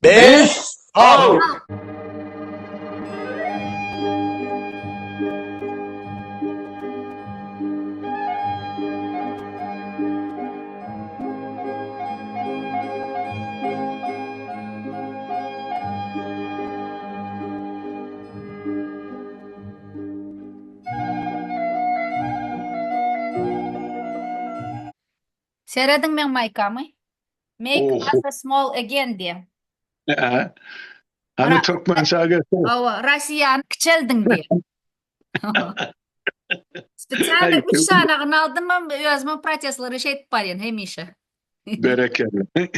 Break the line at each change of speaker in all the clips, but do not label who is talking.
Beş, al.
Seyredin men maykamı. Make
Oh.
us small again diye.
Hani Türkmen şarkısı.
Russiyan küçeldin diye. Spesialde 3 tane aldım ben özümün protestleri şey etip hemişe.
Bereketli.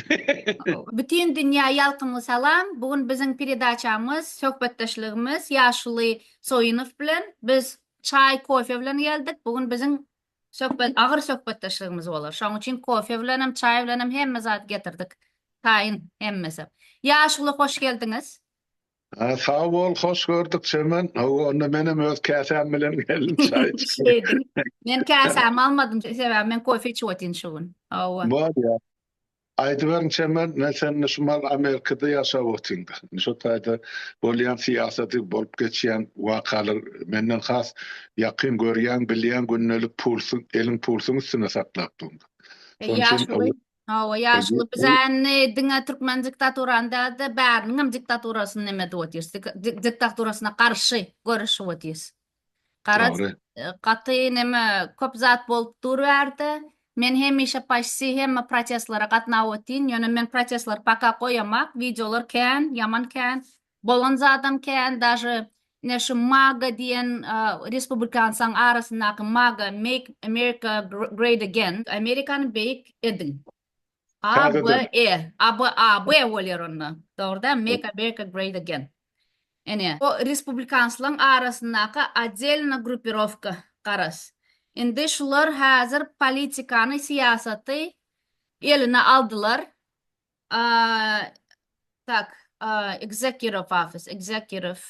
Bütün dünya yalkımı salam. Bugün bizim передачамыз, söhbetdaşlığımız Yaşlı Soyunov bilen biz çay, kofe bilen geldik. Bugün bizim ağır söhbetdaşlığımız olur. Şoň üçin kofe bilen hem çay bilen hem hemme zat getirdik. Tayin hemmesi. Yaşlı hoş geldiniz.
Sağ ol, hoş gördük Semen. Onu benim öz kasem bilen geldim çay içtim.
Şeydin. Men kasam almadım. Sebäbi men kofe içip otin şugun.
Var ya. Aydıveren Semen, ne sen nişmal Amerika'da yaşap otindi. Şu tayda bolyan siyaseti bolup geçýän wakalar menden has yakyn görýän, bilýän günnelik pulsun, elin pulsun üstüne saklap durdy. Şoň
Yaşlı.
üçin
Yaşlı bizän diňe Türkmen diktaturanda da bärniňem diktaturasyny neme diýýäs? Diktaturasyna garşy görüşip otyrs. Garaz
Doğru.
gaty neme köp zat bolup durberdi. Men hemişe paşsi hemme protestlara gatnap otyn. Ýöne men protestler paka goýamak, videolar kän, yaman kän. Bolan zatam kän, даже ne şu MAGA diýen respublikansaň arasyndaky MAGA, Make America Great Again, Amerikany beýik edin. AB bolýar onda. Dogruda Make America Great Again. Ene, o respublikanslaryň arasyndaky отдельно группировка garas. Indi şular häzir politikany, siýasaty eline aldylar. Executive office, executive.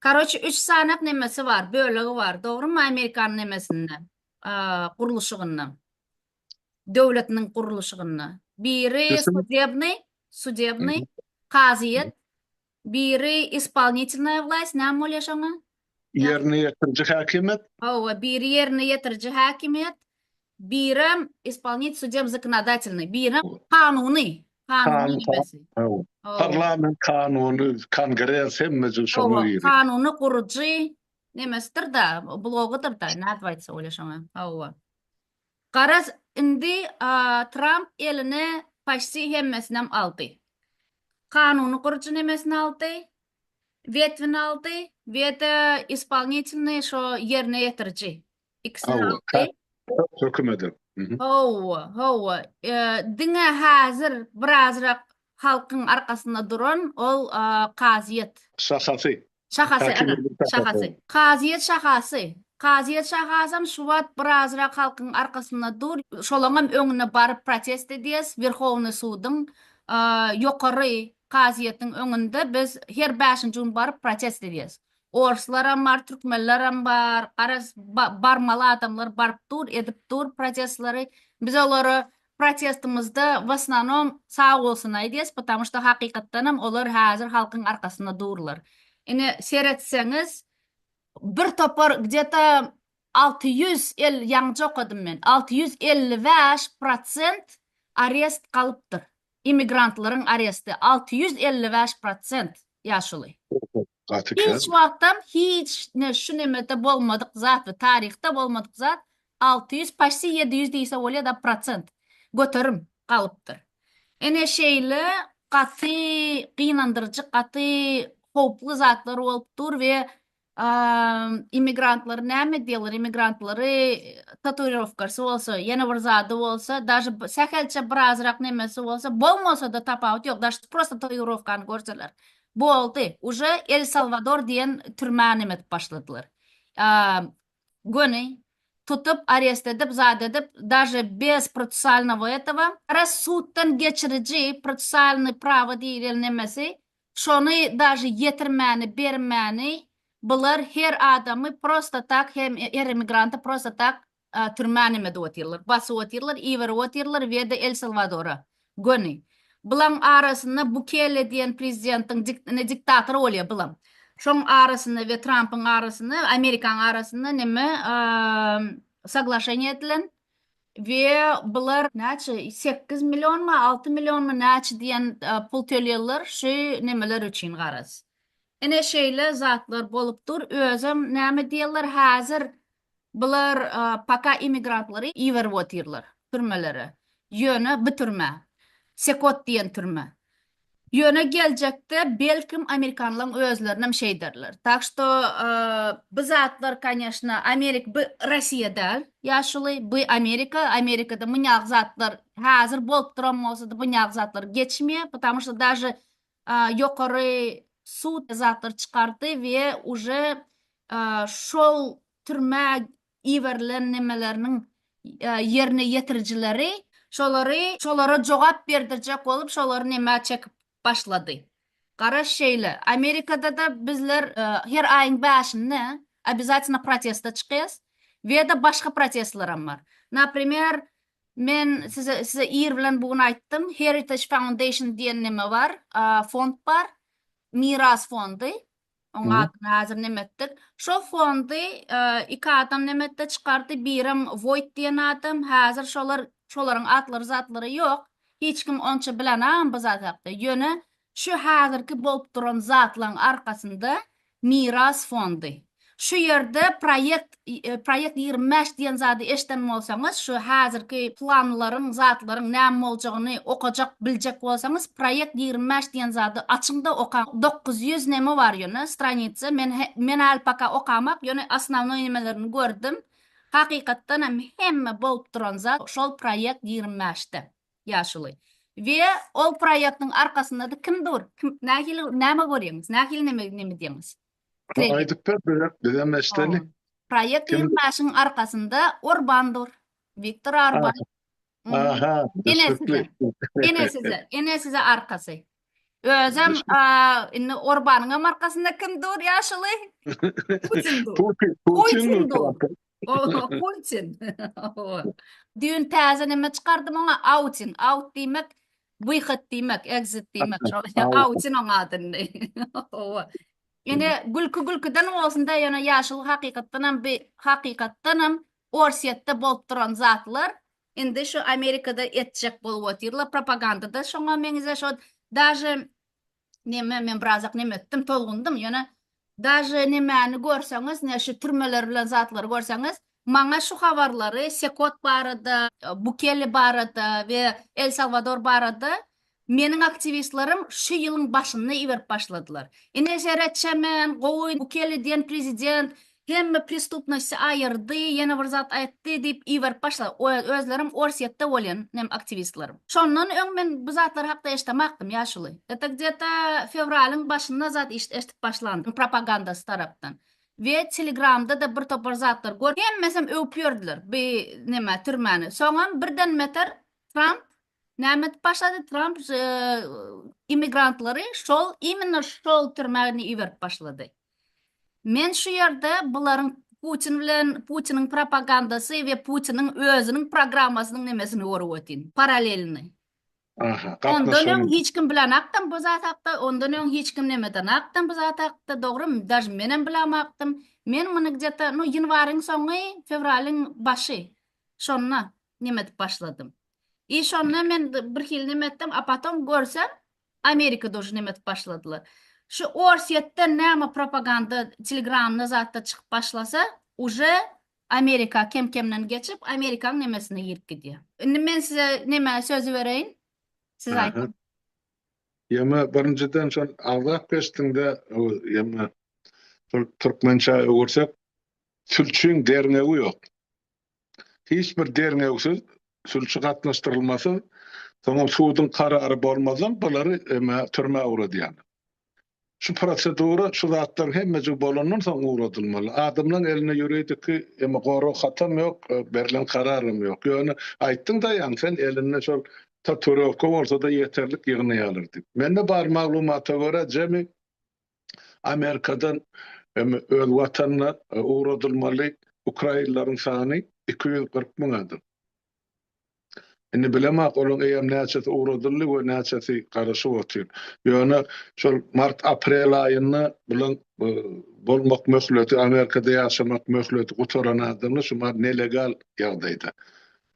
Korоче, 3 sanak nemesi var, bölegi var. Dogrumy Amerikan nemesinden, guruluşygyny. Döwletiniň guruluşygyny. Biri судебный, kazyet, biri исполнительная власть, näme bolýar şoňa?
Yerine yetirci hakimet.
Biri yerine yetirci hakimiyet, biri исполнитель законодательный, biri kanuny, kanuny nimesi.
Parlament kanunu, kongres hemmesi şoňa ýeri.
Kanuny guruji nemesidir da, blogydyr da, näde aýtsa bolýar şoňa. Garaz indi Trump eline paşsi hemmesini aldy. Kanuny guruji nemesini aldy. Ветвин aldı ve de исполнительный şo yerine yetirci. İkisini aldı.
Hökümetin.
Diňe häzir birazrak halkyň arkasynda duran ol kazyet.
Şahasy.
Kazyet şahasy. Kazyet şahasam şu wagt birazrak halkyň arkasynda dur. Şolaňam öňüne baryp protest edýäs. Верховный sudyň ýokary Kazyetiň öňünde biz her 5-nji gün baryp protest edýäs. Oruslar bar, türkmenler bar, garas barmaly adamlar baryp dur, edip dur protestlary. Biz olary protestimizde в основном sağ bolsun aýdýas, потому что hakykatdan hem olar häzir halkyň arkasynda durlar. Ine seretseňiz bir topar где-то 600 el ýangy okudym men. 655% arrest kalypdyr. İmigrantlaryň arresty 655% ýaşuly. Hiç wagtam hiç şu nemede bolmadyk zat we taryhda bolmadyk zat 600 paşsi 700 diýse bolýar da prosent göterim kalypdyr. Ene şeýle gaty gynandyrjy, gaty hoply zatlar bolup dur we immigrantlar näme diýerler? Immigrantları tatuировкасы bolsa, ýene bir zady bolsa, даже sähelçe birazrak nemesi bolsa, bolmasa da tapawut ýok, даже просто tatuировкany görseler. Boldy, уже El Salvador diýen türmä nemet başladylar. Göni tutup arrest edip, zat edip, даже без процессуального этого, судdan geçirici процессуальный право diýilen nemesi, şonu даже yetirmäni, bermäni bular her adamy просто tak hem her immigranta просто tak türmäne med otyrlar, basy otyrlar, iwer otyrlar we de El Salvadora. Göni. Bulan arasında Bukele diyen prezidentin diktatörü oluyor bulan. Şoň arasında ve Trump'ın arasında, Amerikan arasında neme соглашение edilen ve bular näçe 8 milyon mu 6 milyon mu näçe diyen pul töleýärler şu nemeler üçin garaz. Ene şeyle zatlar bolupdur. Özüm näme diýerler häzir bular paka immigrantları iwer botirler türmelere. Ýöne bu türme. Sekot diyen türme. Ýöne geljekde belkim Amerikanlaryň özlerine şey derler. Tak što bu zatlar, конечно, Amerika, bu Россия däl. Ýaşuly bu Amerika, Amerikada munyak zatlar häzir bolup duran bolsa da munyak zatlar geçmeye, потому что даже ýokary sud zatlar çykardy we уже şol türme iwerlen nemeleriniň yerine yetiricileri şolara jogap berdirjek bolup şolary neme çekip başladı. Garaş şeyle Amerikada da bizler her ayın başında обязательно protesta çıkıyız ve de başka protestlerim var. Например, men size iyir bilen bugün aytdım. Heritage Foundation diyen neme var, fond var. Miras fondu. Onun adını hazır nemettir. Şo fondu iki adam nemette çıkardı. Birim Voigt diyen adam. Hazır şoların atları zatları yok. Hiç kim onça bilen bu zataqda. Yönü şu hazırki bolup duran zatların arkasında miras fondu. Şu yerde proyekt 25 diyen zady eşden bolsaňyz, şu hazırki planlaryň, zatlaryň näme boljagyny okajak, biljek bolsaňyz, proyekt 25 diyen zady açyňda okan 900 neme var ýöne stranitsa. Men alpaka okamak, ýöne asnawny nemelerini gördüm. Hakykatdan hemme bolup duran zat şol proyekt 25'te ýaşuly. Ve ol proyektiň arkasynda da kimdir? Näme görýäňiz? Neme diýäňiz?
Aydık bir meşteli.
Proyekt 25'in arkasında Orban'dır. Viktor Orban.
Aha.
Ene size arkası. Özüm Orban'ın arkasında kimdir ýaşuly? Putin'dir. Putin. Dün täze neme çykardym ona outin. Out diýmek, wyhyd diýmek, exit diýmek. Outin oň adyny. Yine gülküden olsunda yana yaşıl hakikattanam orsiyette bolup duran zatlar indi şu Amerikada etjek bolup otirlar propagandada şoňa meňize şo daje men birazak neme etdim tolgundum yana daje nemeni görseňiz ne şu türmeler bilen zatlar görseňiz maňa şu habarlary Sekot barada, Bukele barada we El Salvador barada meniň aktivistlerim şu ýylyň başynda iwerip başladylar. Ine seretçemen, goýun, Bukele diýen prezident hemme prestupnosy aýyrdy, ýene bir zat aýtdy diýip iwerip başlady. Özlerim Orsiýetde bolýan nem aktivistlerim. Şondan öň men bu zatlar hakda eşdemakdym ýaşuly. Где-то fevralyň başynda zat eşdip başlandy propagandasy tarapdan. Ve Telegramda da bir topar zatlar gör. Hemmesem öpýördiler bu neme türmäni. Soňam birden meter Trump nämet başladı Trump immigrantları imенно şol türmäni iwerip başladı. Men şu ýerde bularyň Putiniň propagandasy we Putiniň özüniň programmasynyň nemesini görüp ötin, paralelini.
Aha,
Ondan öň hiç kim bilen akdym bu zataqda, ondan öň hiç kim nemeden akdym bu zataqda, dogry, даже menen bilemakdym. Men muny где-то ýanwaryň soňy, fevralyň başy. Şonna nemet başladym. Şonna men bir hil nemetdim, a potom görsem Amerikada uje nemet başladylar. Şu Orsiýetde näme propaganda Telegramna zatda çykyp başlasa, uje Amerika kemkemden geçip Amerikanyň nemesine girip gidýär. Indi men size neme sözü bereýin. Siz aýtın.
Ýama birinciden şol awzak geçdiňde ýama türkmençe öwürsek sülçüň derneği ýok. Hiç bir derneğsiz sülçü gatnaşdyrylmasy, soňra suwdyň karary bolmasam bulary türme uğradýan. Şu prosedura şu zatlar hemmesi bolandan soň uğradylmaly. Adamlaryň eline ýörediki goro hatam ýok, berilen kararym ýok. Ýöne aýtdyň da ýa sen eline şol tatuировка bolsa da ýeterlik ýygnaýalar diýip. Mende bar maglumata görä jemi Amerikadan öz watanyna uğradylmaly Ukrainalaryň sany 240 000'adyr. Indi bilemek onun eýem näçesi uğradylly we näçesi garaşyp otyr. Ýöne şol mart aprel aýyny bilen bolmak möhleti, Amerikada ýaşamak möhleti gutaran adamlar şumar nelegal ýagdaýda.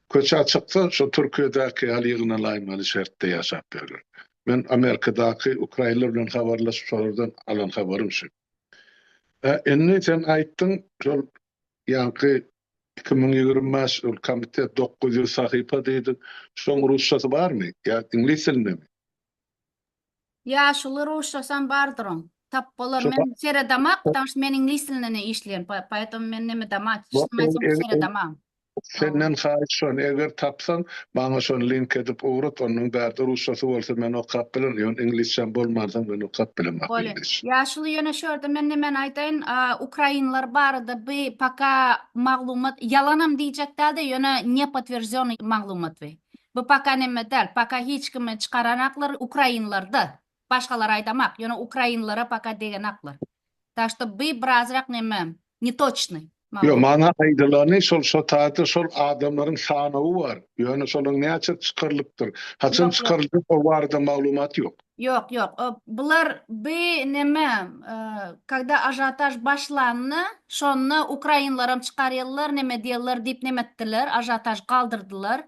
Köçe çyksa şu Türkiýedäki ýygyna laýmaly şertde ýaşap berler. Men Amerikadaky Ukrainalar bilen habarlaşyp şolardan alan habarym şu. Indi sen aýtdyň şol ýanky 2025 komitet 900 sahypa diýdi. Şoň russçasy barmy? Ýa ingliz tilindemi?
Ýaşuly ruşçasan bardyryň. Tap bolar
Şu
men seredamak, taş men ingliz tilinde işleýän. Poýetum men neme damak, seredamak.
Senden haýyş şon eger tapsan, maňa şon link edip uğrat, onuň bärde russçasy bolsa men okap bilen, ýön inglizçe bolmasa men okap bilen.
Ýaşuly ýöne şörde men nemen aýtaýyn, Ukrainlar barada bu paka maglumat yalanam diýjekler-de ýöne ne подтверждённый maglumat we. Bu paka neme däl, paka hiç kime çykaranaklar Ukrainlarda. Başgalar aýdamak, ýöne Ukrainlara paka degen aklar. Так что bu birazrak neme, netoçny.
Yo, mana aýdylany şol şotaty şol adamlaryň sanawy bar. Ýöne şolaryň näçe çykarlypdyr. Haçan çykarlyp o barada maglumat ýok.
Yok. Bular neme, когда ажиотаж başlandy, şonu Ukrainlaram çykarýarlar, neme diýerler diýip nemetdiler, ажиотаж galdyrdylar.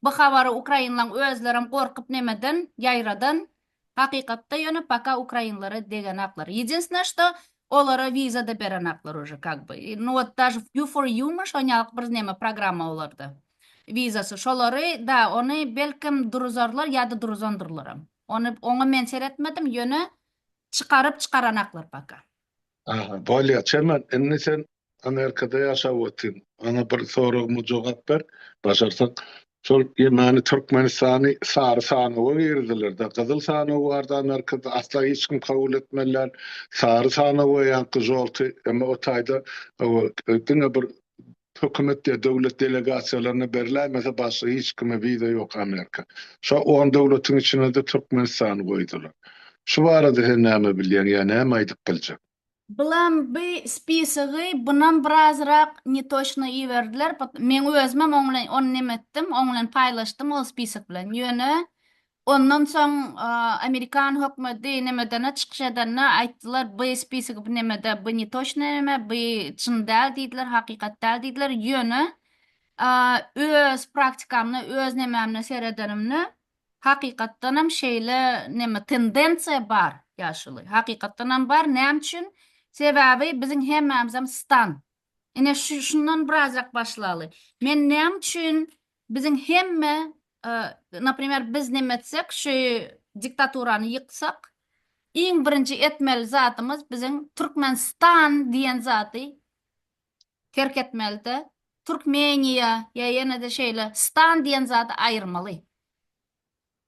Bu habary Ukrainlaryň özlerim gorkup nemeden, ýaýradan, hakykatda ýöne paka Ukrainlara degen aklar. Единственное, что olara viza da beren aklar уже как бы. Ну вот даже в U4U şonýalyk bir neme programma olarda. Vizasy şolary da ony belkim duruzarlar ýa-da duruzandyrlaram. Onu men seretmedim, ýöne çykaryp çykaranaklar paka.
Aha, bolýa, çemen, indi sen Amerikada ýaşap otyn. Ana bir soragymy jogap ber, başarsak. Şol ýemani Türkmenistany sary sanawy berdiler da, gyzyl sanawy barda Amerikada asla hiç kim kabul etmeler. Sary sanawy ýa-da jolty, emma o taýda diňe bir hökümet ýa döwlet delegasiýalaryna berilmese başga hiç kime wiza ýok Amerika. Şo on döwletiň içine de Türkmenistan goýdular. Şu barada her näme bilýän, ýa näme aýdyp biljek?
Bilen bu spisigy bundan birazrak netoçny iýerdiler. Men özüm onu nemetdim, onu paýlaşdym o spisik bilen. Ýöne ondan soň Amerikan hökümeti nemeden çykyş edenler aýtdylar, bu spisik bu nemede bu netoçny neme, bu çyn däl diýdiler, hakykat däl diýdiler. Ýöne öz praktikamny, öz nememni seredenimni hakykatdan hem şeýle neme tendensiýa bar ýaşuly. Hakykatdan hem bar. Näme üçin? Sebebi bizim hemmamizam stan. Ine şundan birazrak başlaly. Men näme üçin bizim hemme, napример, biz nemetsek, şu diktaturany ýyksak, iň birinji etmeli zatymız bizim Türkmenistan diýen zaty terk etmeli. Türkmeniýa ýa ýene-de şeýle stan diýen zaty aýyrmaly.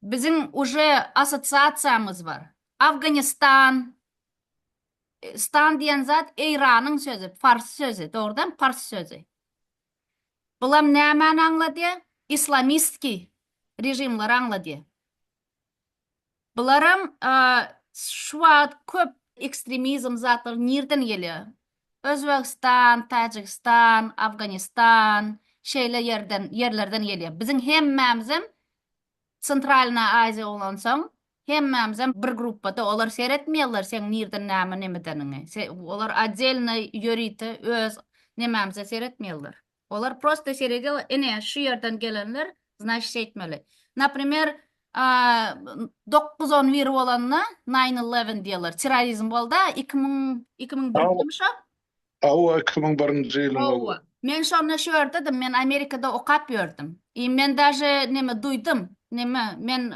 Bizim уже asosiasiýamyz bar. Afganistan, stan diýen zat Eýranyň sözü, fars sözü, doğrudan fars sözü. Bulam nämäni aňlady? İslamistki rejimler aňlady. Bularam şu wagt köp ekstremizm zatlary nerden gelýär? Özbegistan, Tajikistan, Afganistan, şeýle yerlerden gelýär. Bizim hemmamizam Sentralna Aziýa olansaň, hemmamizam bir gruppada olar seretmeýärler sen nerden näme nemedenini. Olar atdelny ýöriti öz nememize seretmeýärler. Olar prosto seretýärler, ene şu ýerden gelenler значит etmeli. Например, 9-11 bolanna 9/11 diýerler. Terrorizm bolda 2001-mi şo?
Awa 2001-nji ýylyň.
Men şonu şu ýerdedim, men Amerikada okap ýördim. Men daje neme duydum. Men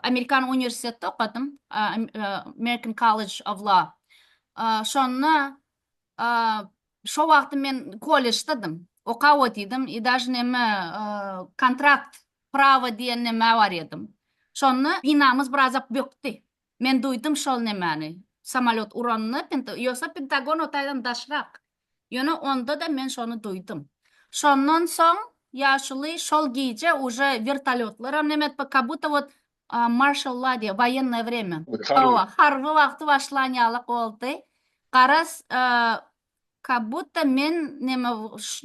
Amerikan Üniversitetinde okudum. American College of Law. Şonu şo wagty men kollejdadym. Okap otydym. Daje kontrakt prava diýen neme bar edim. Şonu binamyz birazak bökdi. Men duydum şol nemeni. Samolyot uranyny, ýoksa Pentagon otaýdan daşrak. Ýöne onda da men şonu duydum. Şondan soň ýaşuly şol gece уже vertolyotlar nemet как будто вот martial law diye военное время. Harby wagty başlanýalyk boldy. Garas как будто men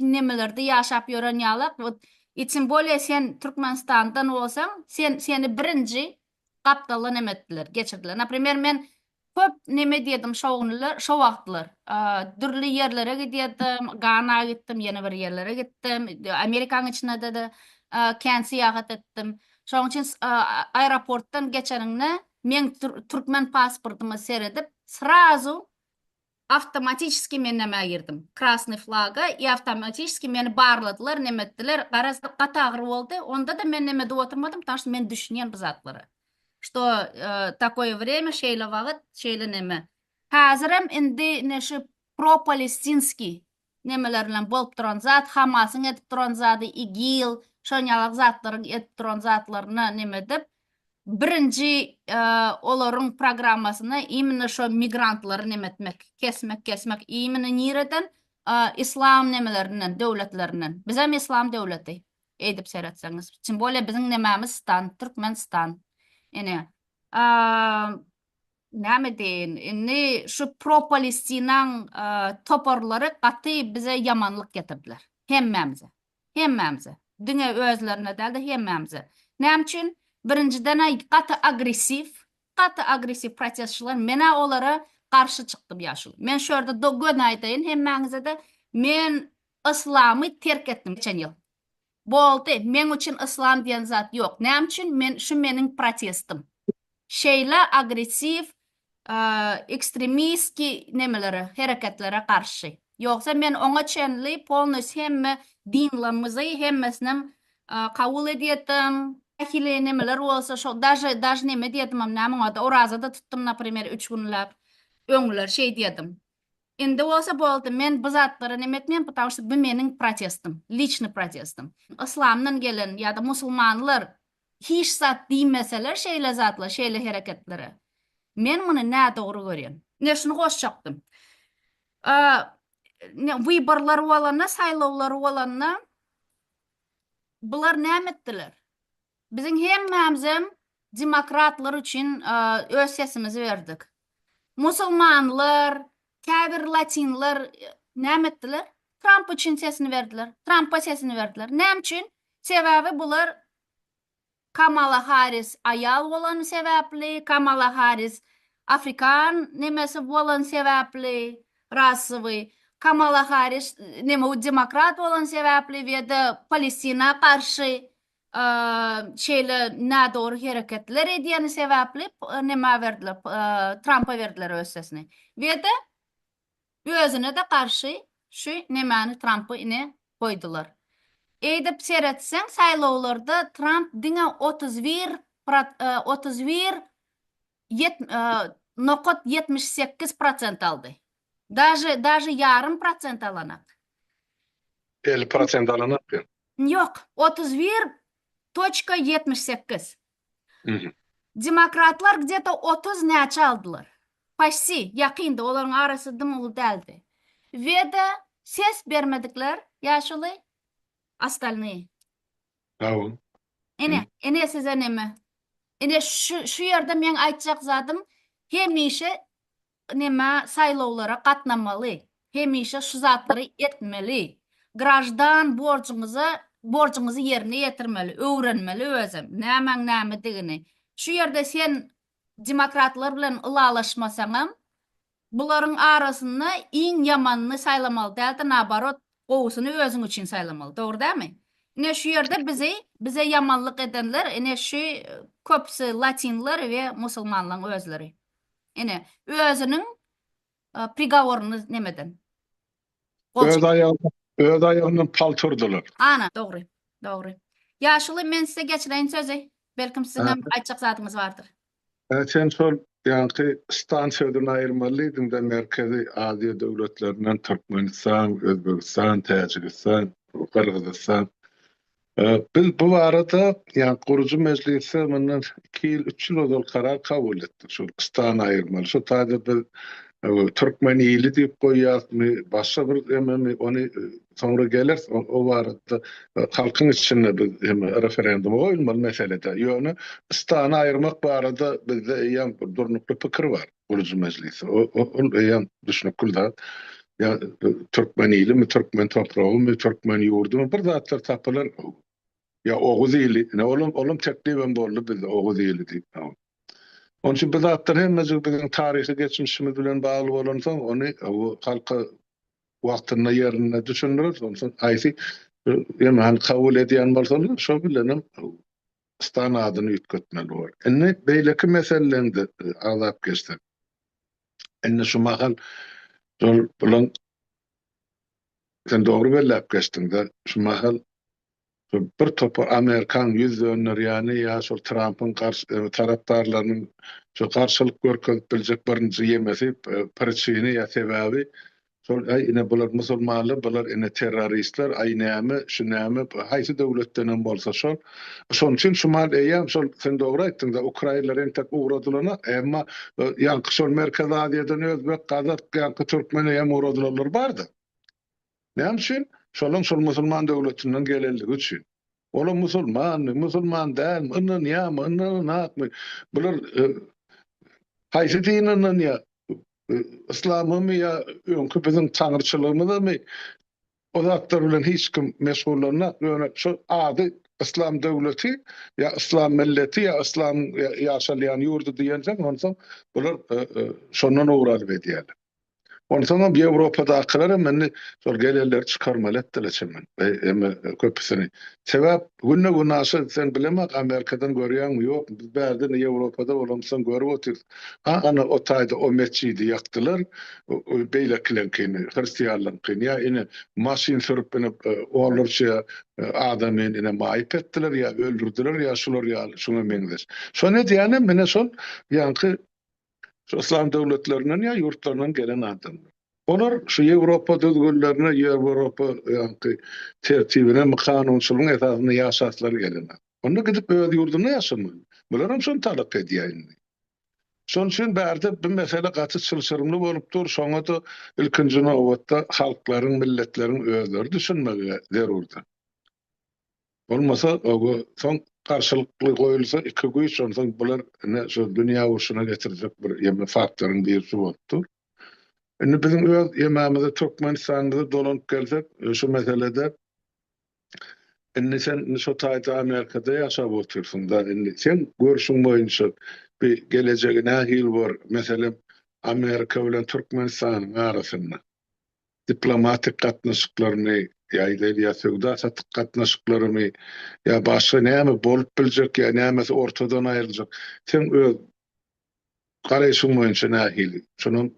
nemelerde ýaşap ýörenýalyk, вот için böyle sen Türkmenistan'dan olsan seni birinci kaptalan emettiler, geçirdiler. Napример, men köp neme diyedim şoğunlar, şo wagtlar. Dürli yerlere gidiyordum, Gana gittim, yeni bir yerlere gittim. Amerikan içinde de kent seyahat ettim. Şoň için aeroporttan geçerini men Türkmen pasportumu seredip srazu автоматически мен näme girdim. Krasny flaga и автоматически meni barladılar, nemetdiler. Garazlıkka tağır oldu. Onda da men näme oturmadım, taş men düşünýän bu zatları. Что такое время, şeýle wagt, şeýle näme. Hazırım indi neşe pro-palestinski nemelerle bolup duran zat, Hamasyň etip duran zady, IGIL, şoňalyk zatlaryň etip duran zatlaryna näme dip birinci olaryň programmasyna imенно şo migrantlary nemetmek, kesmek imенно nireden islam nemelerinden, döwletlerinden. Biz hem islam döwleti edip seretseňiz. Çim bole biziň nemämiz stan, Türkmenistan. Ene näme deyin? Inni şu pro-Palestinaň toparlary gaty bize yamanlyk getirdiler. Hemmämize. Düňe özlerine däldi hemmämize. Näme üçin? Birinciden gaty agresiv protestçiler mena olara karşı çıktım yaşlı. Men şurada göň aýtaýyn hemmäňize de men islamy terk etdim geçen ýyl. Boldy, men üçin islam diýen zat ýok. Näme üçin? Men şu meniň protestim. Şeýle agresiv ekstremistki nemelere, hereketlere karşı. Yoksa men oňa çenli polnus hemme dinlerimizi hemmesini kabul edýetdim. Ahile nemeler olsa şo даже neme diýedim näme da orazada tuttum например 3 günläp öňler şey diýedim. Indi olsa boldy men bu zatlary neme etmem, потому что bu meniň protestim, lichny protestim. Islamdan gelen ýa-da musulmanlar hiç zat diýmeseler şeýle zatlar, şeýle hereketlere. Men muny nä dogry görýän. Ne şunu goşjakdym. Wyborlar bolanna, saýlawlar bolanna bular näme etdiler? Bizim hemmämizem demokratlar üçin öz sesimizi verdik. Musulmanlar, käbir latinler näme etdiler? Trump üçin sesini verdiler. Trump'a sesini verdiler. Näme üçin? Sebäbi bular Kamala Harris ayal bolan sebäpli, Kamala Harris Afrikan nemesi bolan sebäpli, rasywy. Kamala Harris neme demokrat bolan sebäpli we de Palestina karşı şeýle nädor hereketler edýän sebäpli näme berdiler, Trump'a berdiler öz sesini. We de özüne de karşı şu nämäni Trump'y ine koydular. Edip seretseň saýlawlarda Trump diňe 78% aldy. Даже yarım prosent alanak.
50% alanak.
Yok, 31,78.
Mhm.
Demokratlar где-то 30 näçe aldılar. Почти, yakında olaryň arasy dymyly däldi. Ve de ses bermedikler, ýaşuly остальные.
Tamam.
Ene size neme? Ene şu ýerde men aýtjak zatym hemişe neme saýlawlara gatnamaly. Hemişe şu zatlary etmeli. Grajdan borcumuzy yerine ýetirmeli, öwrenmeli özüm. Näme digini. Şu ýerde sen demokratlar bilen ylalaşmasaňam, bularyň arasyny iň ýamanyny saýlamaly däldi, nabarot gowusyny özüň üçin saýlamaly. Dogry dämi? Ine şu ýerde bize yamanlyk edenler, ine şu köpsi latinler we musulmanlaryň özleri. Ine özüniň prigoworyny nemeden?
Öz aýagyny paltyrdylar.
Ana, dogry. Ýaşuly men size geçireň sözi. Belkim sizin hem aýtjak zatyňyz bardyr.
Sen şol ýanky stansiýadan aýyrmalydyň da Merkezi Aziýa döwletlerinden Türkmenistan, Özbegistan, Täjikistan, Kyrgyzstan. Biz bu arada ýani gurucu meclisi mundan 2 ýyl, 3 ýyl ozal karar kabul etdi. Şu stan aýyrmaly. Şu taýda biz Türkmen ýyly diýip goýýarmy, başga bir emmi ony soňra geler, o barada halkyň içinde biz referendum goýulmaly meselede. Ýöne stany aýyrmak barada bizde ýa durnukly pikir bar gurucu meclisi. O ýa düşünüp da ýa Türkmen ýylimi, Türkmen toprağymy, Türkmen ýurdumy bir zatlar tapylar. Ya Oğuz ili. Ne olum tekliben boldy biz Oğuz ili diýip. Onun için biz atlar hemmesi bizim tarihi geçmişimiz bilen bağlı bolansa onu o halka wagtyna yerine düşündürür. Onun için aýsy ýa-ni hani kabul edýän bolsalar şo bilenem stan adyny ýetgetmeli bolar. Enne beýleki meselelendi azap geçdi. Enne şu mahal şol bulan sen dogry bellep geçdiň-de şu mahal bir topa Amerikan yüzlönler yani ya şol Trump'ın taraptarlarının şu karşılık görkezip biljek birinji ýemesi prичини ya sebäbi şol ine bular musulmanlar bular ine terroristler näme şu näme haýsy döwletden bolsa şol şoň üçin şumal eýem şol sen dogry aýtdyň da Ukrainalar entek uğradylar emma ýanky şol Merkez Aziýadan Özbek, Kazak, ýanky Türkmen ýa uğradylar bardy. Näme üçin? Şolaň şol musulman döwletinden geleligi üçin. Ola musulman däl, ynny ýa-my, ynny nakmy. Bular haýsy dininden ýa islamy ýa öňkü biziň taňryçylygymyzmy o zatlar bilen hiç kim meşgullanmak ýöne şu ady İslam döwleti ýa İslam milleti ýa İslam ýaşalýan ýurdu diýenjek, onsoň bular şondan uğrar edýärler. Ondan sonra Ýewropadakylary meni şol gelelleri çykarmaly etdiler çemen. Emma köpüsini. Sebäp günne günasy sen bilemek Amerikadan görýänmi ýok, biz bärde Ýewropada bolamsan görüp otyr. Ana o taýda o mescidi ýakdylar. Beýlekilenkini, hristiýanlykyny ýa ine maşyn sürüp olarça adamyn ine maýyp etdiler ýa öldürdiler ýa şular ýa şuna meňdir. Şo ne diýenem mene şol ýanky şu İslam devletlerinin ya yurtlarından gelen adamlar. Onlar şu Avrupa düzgünlerine, Avrupa yani tertibine, kanunçuluğun esasını yaşaslar gelen. Onlar gidip öz yurduna yaşamalı. Bunlar son talak ediyor. Son için bärde bir mesele katı çılçırımlı olup dur. Sonra da ilkinci nöbetde halkların, milletlerin özleri düşünmeli zerurda. Olmasa o son karşılıklı koyulsa iki güýç sonsoň bular şu dünýä urşuna getirecek bir ýeme faktörün birisi bolupdyr. Indi biziň öz ýemämize Türkmenistanda dolanyp gelsek şu meselede indi sen şu taýda Amerikada ýaşap otursun da indi sen görüşüň boýunça bir gelecegi nähil bar meselem Amerika bilen Türkmenistanyň arasynda diplomatik gatnaşyklaryny ýa-da söwda satyk gatnaşyklaryny ýa başga näme bolup biljek ýa nämesi ortadan aýryljak. Sen öz garaýşyň boýunça nähili şunu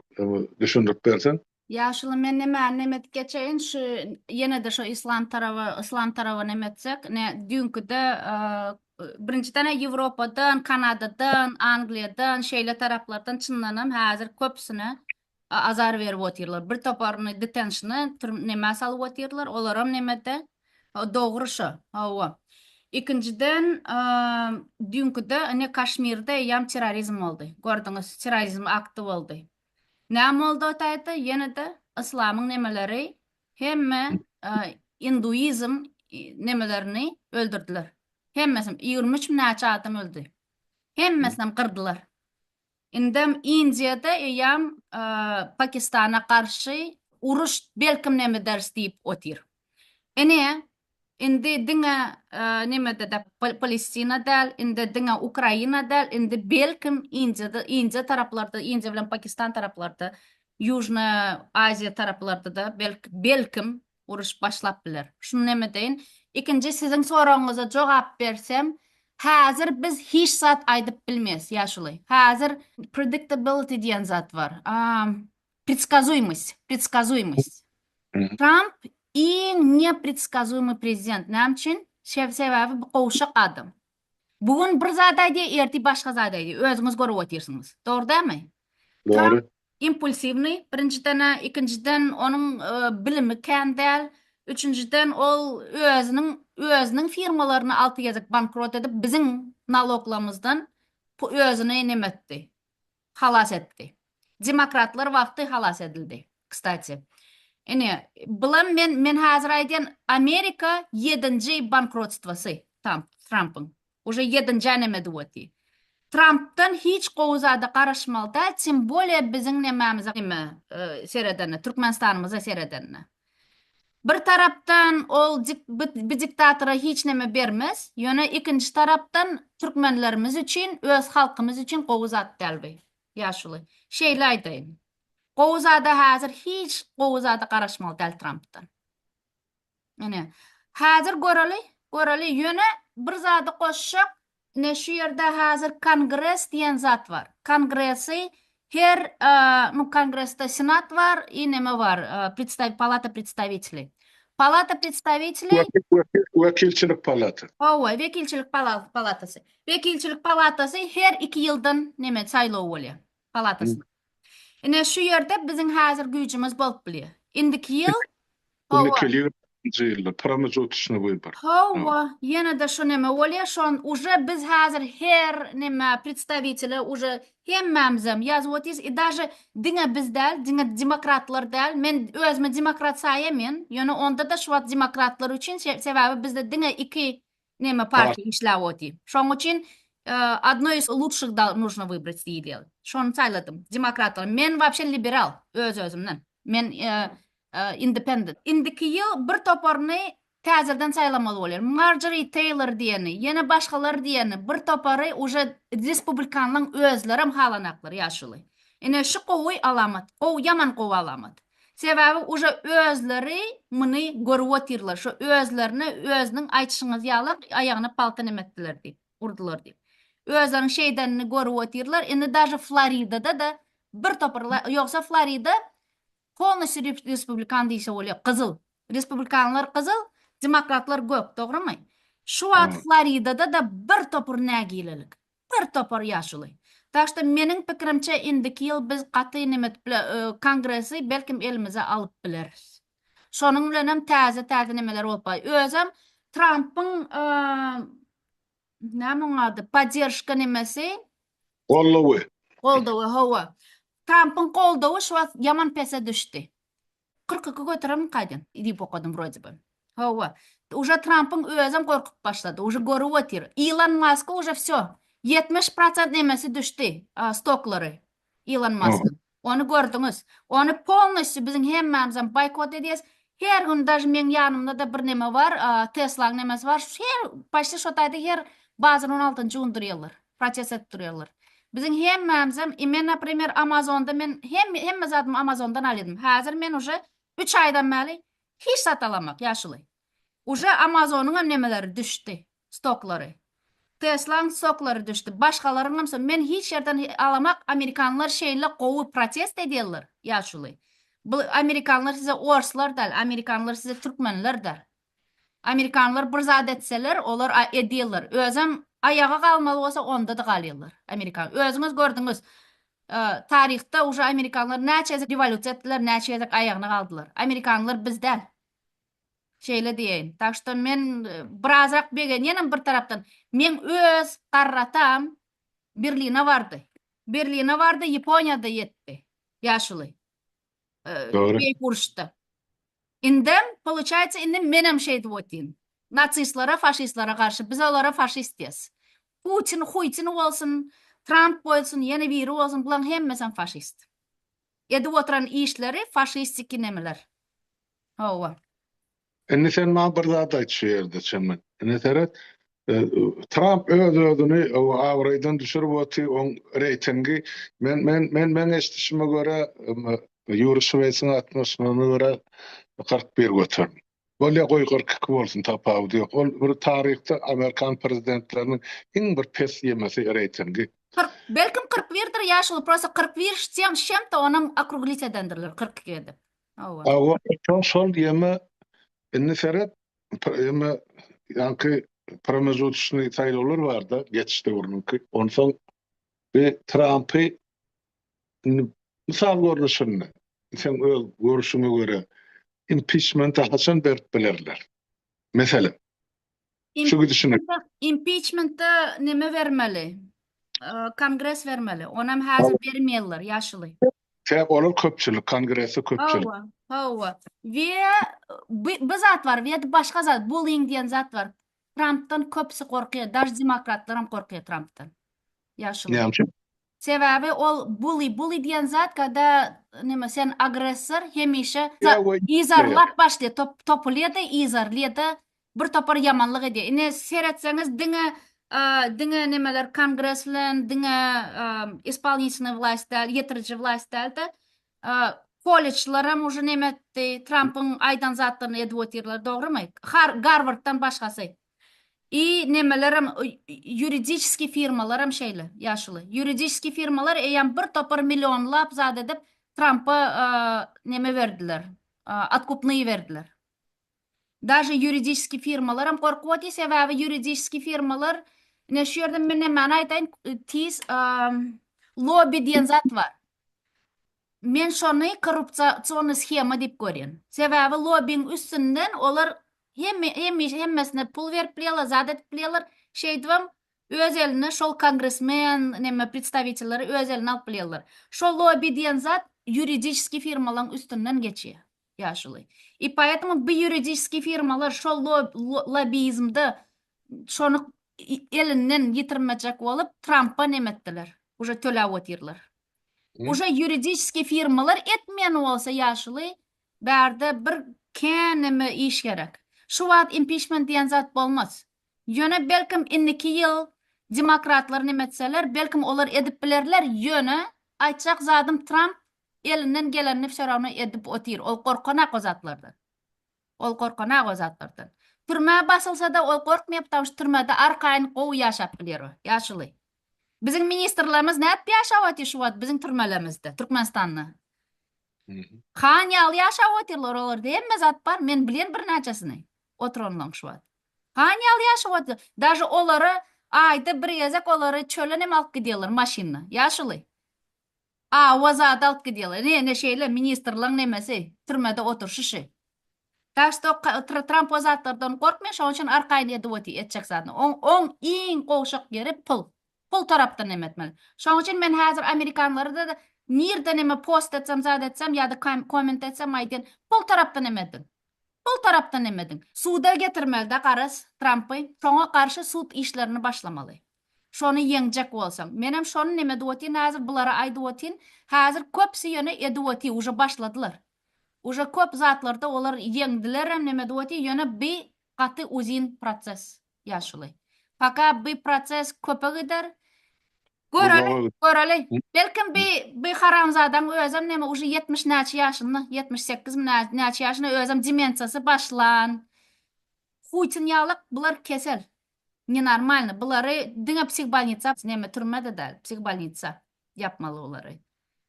düşündürip bersen.
Ýaşuly men näme geçeýin şu ýene-de şu islam tarabı nemetsek, dünküde birinçiden Ýewropadan, Kanadadan, Angliýadan, şeýle taraplardan çynlanam häzir köpsüne azar berip otyrlar. Bir toparyny detentiony näme salyp otyrlar, olaram nämede dogry şu. Hawa. İkinciden dünküde Kaşmirde ýam terrorizm boldy. Gördüňiz, terrorizm akty boldy. Näme boldy o taýda? Ýene-de islamyň nemeleri hemme hinduizm nemelerini öldürdüler. Hemmesi 23 näçe adam öldü. Hemmesini kırdılar. Indem Indiýada ýam Pakistana karşı uruş belkim näme ders diýip otyr. Indi diňe nämede de Palestina del, indi diňe Ukraina del, indi belkim Indiýa taraplarda, Indiýa bilen Pakistan taraplarda, Ýužna Aziýa taraplarda da belkim uruş başlap biler. Şunu näme deýin? İkinci sizin soraňyza jogap bersem, häzir biz hiç zat aýdyp bilmez ýaşuly. Häzir predictability diýen zat bar. Предсказуемость. Trump непредсказуемый президент. Näme üçin? Sebäbi bu gowşak adam. Bugün bir zat aýdy, erti başga zat aýdy. Özüňiz görüp otyrsyňyz. Dogry dämi?
Doğru.
Impulsivni, birinciden, ikinciden onun bilimi kän, üçüncüden ol özünün firmalaryny alty gezek bankrot edip biziň naloglamyzdan özüni nemetdi. Halas etdi. Demokratlar wagty halas edildi. Kstati. Bulan men häzir aýdýan Amerika 7-nji bankrotstwasy Trump'ın. Уже 7-nji näme diýdi. Trump'tan hiç gowzada garaşmaly da, sembolya biziň nämämize seredenne, Türkmenistanymyza seredenne. Bir tarapdan ol bir diktatora hiç neme bermez. Yöne ikinci tarapdan Türkmenlerimiz için, öz halkımız için qowuzat delbi. Yaşuly. Şeyle aytayım. Qowuzada hazır hiç qowuzada qaraşmal del Trump'tan. Yani hazır göreli yöne bir zady qoşşak ne şu yerde hazır kongres diyen zat var. Kongresi her ну конгресста senat var, neme var, palata представителей. Palata представителей
Vekilçilik palatı.
Ova, vekilçilik palatası. Vekilçilik palatası her 2 yıldan neme saylaw bolýar palatası. Ine şu yerde bizim hazır güýjimiz bolup bilýär. Indiki ýyl
Şimdi
Ova.
keliyor yıllar. Paramız otuşuna koyuyor.
Hova, yana da şu neme bolýar, şon уже biz hazır her neme представители уже hemmamizam ýazyp otýys, даже diňe biz däl, diňe demokratlar däl. Men özüme demokrat saýamen. Ýöne onda da şu wagt demokratlar üçin sebäbi bizde diňe 2 neme partiýa işläp otýar. Şoň üçin одно из лучших да нужно выбрать diýilýär. Şonu saýladym. Demokratlar. Men вообще liberal özümden. Men independent. Indiki ýyl bir toparny täzeden saýlamaly bolýar. Marjorie Taylor diýeni, ýene başgalar diýeni bir topary уже respublikanlaryň özlerim halanaklar ýaşuly. Ene şu gowy alamat, ýaman gowy alamat. Sebäbi уже özleri muny görüp otyrlar. Şu özlerini özüniň aýtşyňyz ýalyk aýagyna paltan emetdiler diýip, urdular diýip. Özleriň şeýdenini görüp otyrlar. Indi даже Floridada da bir toparlar, ýoksa Florida polnosy respublikan diýse bolýar, gyzyl. Respublikanlar gyzyl, demokratlar gök, dogrymy? Şu wagt Floridada da bir topar nägilelik, bir topar ýaşuly. Taşda meniň pikirimçe indiki ýyl biz gaty nemet kongresi belkim elimize alyp bileriz. Şonuň bilen hem täze nemeler bolpay. Özüm Trump'ın näme ady? Поддержка nemesi?
Gollawy.
Goldawy, howa. Trump'ın goldawy şu wagt ýaman pese düşdi. 42 götürem kaydın. Diýip okudum wroде бы. Howa. Уже Trump'ın özüm gorkup başlady. Уже görüp otyr. Elon Musk уже всё. 70% nemesi düşdi. Stoklary. Elon Musk'ın. Onu gördüňiz. Onu polnosy bizim hemmamizam boykot edýäs. Her gün даже men ýanymda da bir neme var. Tesla'ň nemesi var. Her başda şu taýda her bazan 16-njy undurýarlar. Protest etdirýärler. Bizim hemmamizam, men например Amazonda men hemme zatym Amazondan alýadym. Hazır men уже 3 aýdan bäri hiç satalamak ýaşuly. Уже Amazonyň nemeleri düşdi, stoklary. Tesla'ň stoklary düşdi. Başgalaryň men hiç ýerden alamak, Amerikanlar şeýle gowy protest edýärler ýaşuly. Bu Amerikanlar size orslar däl, Amerikanlar size türkmenler däl. Amerikanlar bir zat etseler, olar edýärler. Özüm ayağa kalmalı bolsa onda da galýarlar. Amerikan. Özüňiz gördüňiz. Tarihte уже Amerikanlar näçe revolýusiýa etdiler, näçe ayagyna kaldylar. Amerikanlar bizden. Şeýle diýeýin. Taşda men birazrak begen ýene bir tarapdan men öz garratam Berline bardy. Berline bardy, Ýaponiýada ýetdi. Ýaşuly.
Doğru.
Kuruşda. Indem, получается, indi menem şey diýip natsistlara, faşistlara karşı biz olara faşist diýäs. Putin, Huitin bolsun, Trump bolsun, ýene biri bolsun, bulan hemmesi faşist. Edip oturan işleri faşistik nemeler. Howa.
Indi sen ma bir zat aýtşýardy çemen. Indi teret Trump özüni awraýdan düşürip otdy, on reytingi men eşdişime göre Ýurşuweýsiň 60-nyna göre 41 götürdi. Bolýa goý 42 bolsun tapaw diýip. Ol bir tarihte Amerikan prezidentleriniň iň bir pes ýemesi reytingi.
Belkim 41'dir ýaşuly, просто 41 şem-şem de onuň округлить edendirler 42 edip.
Awa şol ýeme indi seret ýeme ýanky pramezotuşny taýlawlar bar da geçişde urunky. Onsoň we Trumpy misal görnüşünde sen öz görüşüme göre impeachment'a haçan berip bilerler. Mesela şu gidişine
Impeachment'a neme vermeli? Kongres vermeli. Onam hazır bermeýärler ýaşuly.
Täp olur köpçülik, kongresi köpçülik.
Howa. Ve bir zat var, ve başga zat, bullying diýen zat var. Trump'tan köpsi korkuyor. Даже demokratlar hem korkuyor Trump'tan. Ýaşuly.
Näme?
Sebäbi ol bully diýen zat kada nima sen agressor hemişe
Ya ve
izarlap başlıyor topuluyor da izarlıyor da bir topar yamanlık ediyor. Ne seyretseniz dinge nemeler kongreslen dinge исполнительный властьтер yetirici властьтер da колледжларам уже nemetti Trump'ın aydan zatlarını edvotirler doğru mu? Harvard'dan başkası. Nemelerim юридический firmalarım şeyle yaşlı. Юридический firmalar bir topar milyonlap zat edip Trump'a neme verdiler. Откупные verdiler. Даже юридический firmalarım korkuyor sebebi юридический firmalar ne şu yerden ben aytayım tiz lobby diyen zat var. Men şonu korrupsiyon schema dip görüyorum. Sebebi lobbying üstünden olar hemmesine pul verip bileler, zadet bileler. Şey diyorum, öz eline şol kongresmen, neme представительleri öz eline alıp bileler. Şol lobby diyen zat юридический firmaların üstünden geçiyor. Yaşlı. Поэтому bu юридический firmalar şol lobbyizmde şonu elinden yitirmeyecek olup Trump'a nemettiler. Уже tölav otirler. Уже юридический firmalar etmeyen olsa yaşlı, berde bir kenime iş gerek. Şu vaat impeachment diyen zat bolmaz. Yöne belkim 2 yıl demokratlar nemetseler, belkim olar edip bilerler, yöne aytacak zadım Trump elinden gelenini soravını edip otir. Ol korkanak o zatlardan. Ol korkanak o zatlardan. Türmeye basılsa da ol korkmayıp tamış türmede arkayın qoğu yaşap bilir o, yaşlı. Bizim ministerlerimiz ne yapıp yaşavatı şu vat bizim türmelerimizde, Türkmenistan'da. Kan yal yaşavatırlar olar deyemme zat var, men bilen bir neçesini oturanlan şu vat. Kan yal yaşavatı, даже oları ayda bir yazak oları çölenem alıp gidiyorlar maşinla, yaşlı. Vazada alıp gidiyorlar, ne şeyle ministerlerin nemesi, türmede otur şişi. Taşto Trump vazatlardan korkmuyor, şoň üçin arkayın edip etjek zatny. On iň goşak yeri pul. Pul tarapdan emetmeli. Şoň üçin men häzir Amerikanlara da nirden eme post etsem, zat etsem ya da komment etsem aýdyn, pul tarapdan emedin. Pul tarapdan emedin. Suda getirmeli da garas Trump'y. Şoňa karşı sud işlerini başlamaly. Şonu yeňjek bolsam. Menem şonu neme diýetin häzir bulara aýdyp häzir köpsi ýöne edip уже başladylar. Уже köp zatlarda olar yeňdiler hem neme diýeti ýöne bir gaty uzin proses ýaşly. Fakat bir proses köpe gider. Göreli. Belkim bir haramzadam özüm neme уже 70 näçe ýaşynda, 78 näçe ýaşynda özüm demensiyasy başlan. Huýtynýalyk bular kesel. Ne normalny. Bulary diňe psihbolnitsa neme türmede däl, psihbolnitsa yapmaly olary.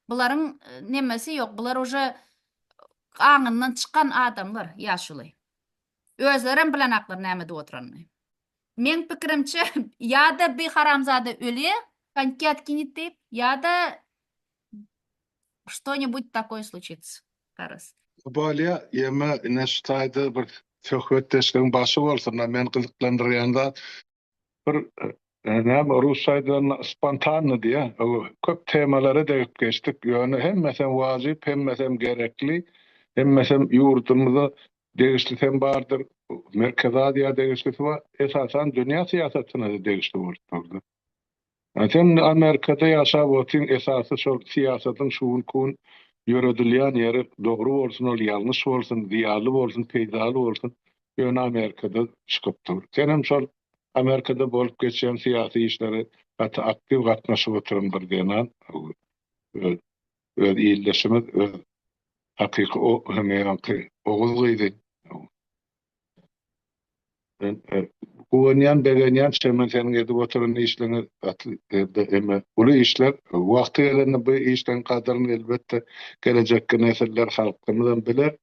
Bularyň nemesi ýok. Bular уже aňyndan çykan adamlar ýaşly. Özlerem bilen aklar näme diýip oturany. Men pikirimçe ýa-da bir haramzada ölýe, коньяк deyip, ýa-da что-нибудь такое случится. Karas.
Balya yeme neştaydı bir töhwetdeşligiň başy bolsun, men gyzyklandyrýanda bir näme Russiýadan spontany diýe, köp temalary degip geçdik. Ýöne hemmesem wajyp, hemmesem gerekli, hemmesem ýurdumyzda degişli bardyr. Merkez Aziýa degişli var. Esasan dünýä siýasatyna da degişli boldy. Sen Amerikada ýaşap otyň esasy şol siýasatyň şuwun ýöredilýän ýeri dogry bolsun, ol ýalňyş bolsun, diýaly bolsun, peýdaly bolsun, ýöne Amerikada çykypdyr. Senem şol Amerikada bolup geçen siýasy işleri aktiw gatnaşyp oturumdyr diýen öz ýyldaşymyz hakyky o hemeňki oğul gydy. Güwenýän begenýän şemen seniň edip oturan işlerini emme uly işler wagty gelende bu işden kadaryny elbetde gelecekki nesiller halkymyzdan biler.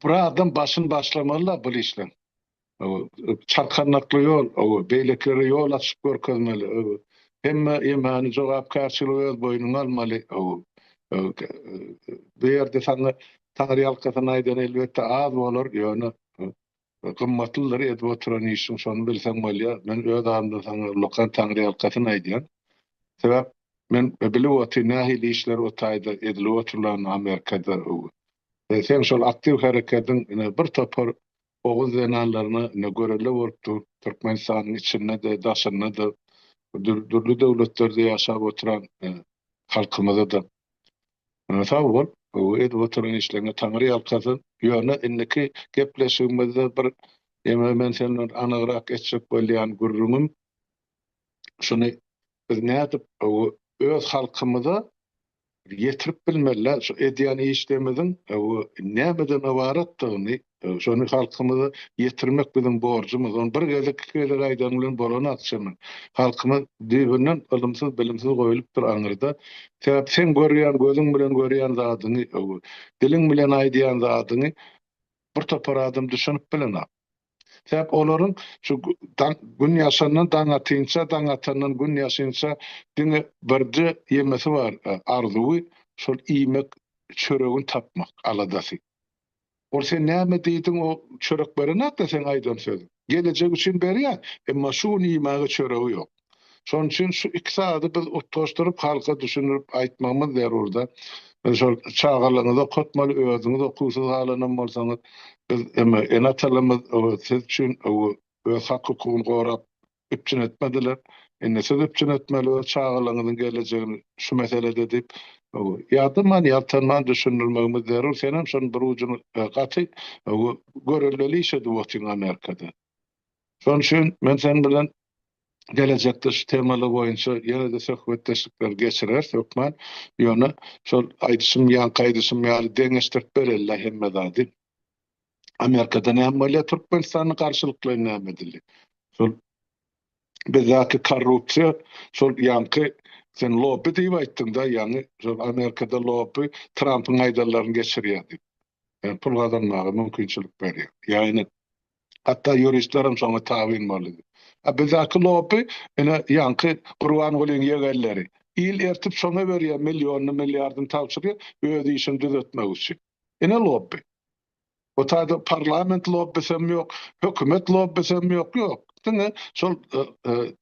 Bir adam başyn başlamaly bu işler. Çarkanakly ýol, beýlekleri ýol açyp görkezmeli. Hemme imany jogapkarçylygy öz boýnuňa almaly. Bu ýerde sana taňry ýalkasyna aýdan elbetde az bolar ýöne gymmatlylar edip oturan işin şonu bilsem bolýar. Men öz adamda sana lokal taňry ýalkasyna aýdýan. Sebäp men bilip otyň nähili işler otaýda edilip oturulan Amerikada. Sen şol aktiw hereketiň bir topar oğuz zenanlaryna ne göreli bolupdyr. Türkmenistanyň içinde de, daşynda da, dürli döwletlerde ýaşap oturan halkymyza da. Sağ bol. O edip oturan işlerine taňry ýalkasyn. Ýöne inniki gepleşigimizde bir men senden anygyrak etjek bolýan gurrumym şuny biz nädip öz halkymyza ýetirip bilmeler. Şu edýän işlemizin näbeden ibaratdygyny şonu halkymyza ýetirmek bizim borjumyz. Onu bir geze iki geze gaýdan bilen bolan atşymy. Halkymyz dibinden ilmsiz bilimsiz goýulyp dur aňyrda. Sebäp sen görýän gözüň bilen görýän zadyny, diliň bilen aýdýan zadyny bir topar adam düşünüp bilenap. Sebäp olaryň şu gün ýaşandan daň atynça, daň atandan gün ýaşança diňe birji ýemesi bar, arzuwy şol iýmek çöregin tapmak aladasy. Ol sen näme diýdiň o çöreklerini atda sen aýdan söz. Gelecek üçin berýär, emma şu iýmegi çöregi ýok. Şoň üçin şu iki saady biz otlaşdyryp halka düşünürip aýtmamyz zerurda. Şol çağalaryňyza kotmaly özüňiz okuwsuz halanan bolsaňyz biz enatalymyz siz üçin öz hak hukukyny gorap üpçün etmediler. Enne siz üpçün etmeli çağalaryňyzyň gelejegini şu meselede diýip ýadymman ýaltanman düşünülmegimiz zerur. Sen hem şonu bir ucuny gaty görelmeli işedi wagtyň Amerikada. Şoň üçin men sen bilen gelecekde şu temalar boyunca ýene-de söhbetdeşikler geçirer, sökman. Ýöne şol aýdyşym ýa gaýdyşym ýaly deňeşdirip bererler hemme zady. Amerikada näme bolýar, Türkmenistanyň garşylykly näme edildi. Şol bizaki korrupsiýa, şol ýanky sen lobby diýip aýtdyň da, ýani şol Amerikada lobby Trumpyň aýdallaryny geçirýär. Pul kazanmagy mümkinçilik berýär. Ýani hatta yuristlerim şoňa tabyn boldy. Bizaki lobby ene ýanky Gurban Gulyň ýegerleri. İl ertip şoňa berýär milliony milliardyny tapşyrýar, öz işini düzeltmek üçin. Ene lobby. O taýda parlament lobbysem ýok, hökümet lobbysem ýok, ýok. Diňe şol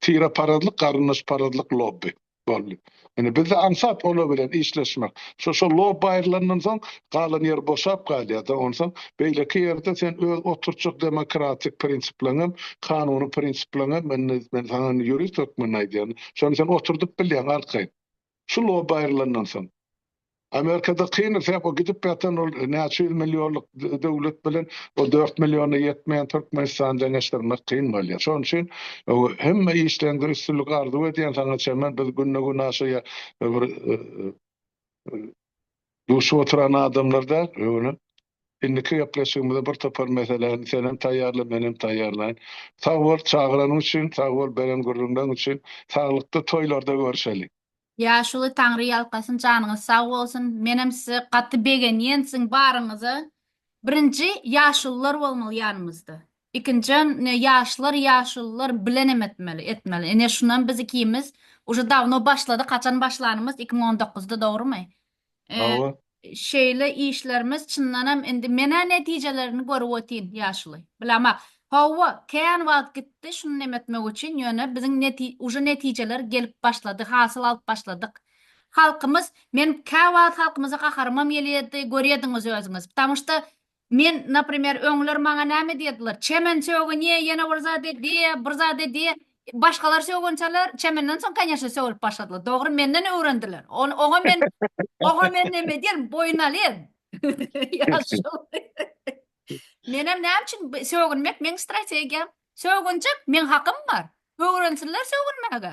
tira paradlyk, garnyş paradlyk lobby boldy. Yani bizde ansap ola bilen işleşmek. Şu lobby aýrylandan soň galan ýer boşap galýar da onsoň beýleki ýerde sen öz oturjak demokratik prinsiplaňy, kanuny prinsiplaňy men sana ýurist hökmüni aýdýan. Şonu sen oturdup bilýän arkaý. Şu lobby aýrylandan soň Amerikada kıyın sebep o gidip yatan o näçe milyonluk devlet bilen o 4 milyona yetmeyen Türkmenistan deňeşdirmek kıyın bolýar. Şoň üçin hemme işleňde üstünlük arzu edýän saňa çemen biz günne gün aşaýa duşup oturan adamlarda öňe indiki ýaplaşygymyzda bir topar meseleni senem taýýarla menem taýýarlaýyn. Sag bol çağıranyň üçin, sag bol beren gurrundan üçin saglykda toýlarda görüşeli.
Ýaşuly taňry ýalkasyn, janyňyz sag bolsun. Menem size gaty begenýensiň baryňyzy. Birinji ýaşullar bolmaly ýanymyzda. İkinji ýaşlylar bilenem etmeli. Ene şundan biz ikimiz уже давно başlady. Kaçan başlanymyz 2019-da dogrumy?
Hawa
Şeýle işlerimiz çyndanam endi mene netijelerini görüp otyn ýaşly. Bilama hawa kän wagt gitdi şunu nemetmek üçin ýöne biziň уже netijeler gelip başlady, hasyl alyp başladyk. Halkymız men käwagt halkymyza gaharmam gelýärdi, görýärdiňiz özüňiz. Tamışda men napример öňler maňa näme diýdiler? Çemen sögünýe ýene bir zade diýe başgalar sögünçalar çemenden soň kanyşa sögülip başladylar. Dogry menden öwrendiler. Oňa men näme diýerim? Boyun alýan. Ýaşul. Menem näme üçin sögünmek men strategiýam. Sögünjek men hakym bar. Öwrensinler sögünmäge.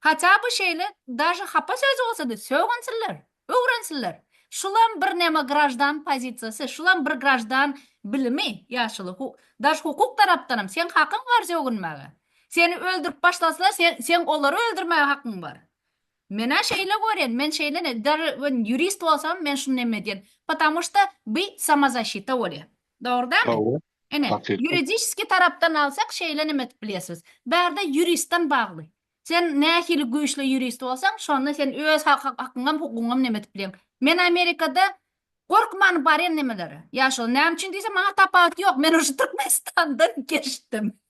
Hatta bu şeýle даже hapa sözü bolsa da sögünsinler, öwrensinler. Şulan bir näme grajdan pozisiýasy, şulan bir grajdan bilimi ýaşuly. Daş hukuk tarapdanam sen hakyň bar sögünmäge. Seni öldürüp başlasalar sen olary öldürmäge hakyň bar. Mena şeýle görýän, men şeýle jurist bolsam men şunu näme diýen. Потому что bu самозащита bolýar. Dogrydymy? Ene ýuridiski tarapdan alsak şeýle näme bilýärsiz. Bärde juristdan bagly. Sen nähili güýçli jurist bolsaň, şonda sen öz hakyňam, hukugyňam näme bilýän. Men Amerikada gorkman barýan nemeleri. Ýaşul näme üçin diýsem, maňa tapat ýok. Men uşu Türkmenistandan geçdim.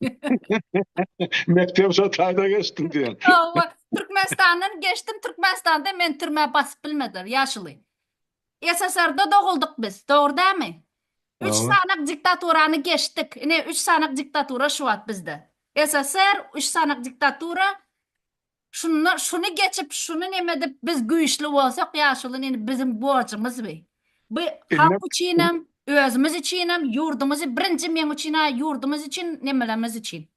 mektep şu taýda geçdim diýen.
Türkmenistandan geçdim. Türkmenistanda men türme basyp bilmediler ýaşuly. SSR'da doguldyk biz. Dogrydymy? 3 sanak diktaturany geçdik. Ine 3 sanak diktatura şu wagt bizde. SSR 3 sanak diktatura Şunu geçip şunu nemedip biz güýçli bolsak ýaşuly bizim borçymyz be. Bu halk üçinem, özümüz üçinem, ýurdumyzy birinji men üçin, ýurdumyz üçin, nemelerimiz üçin,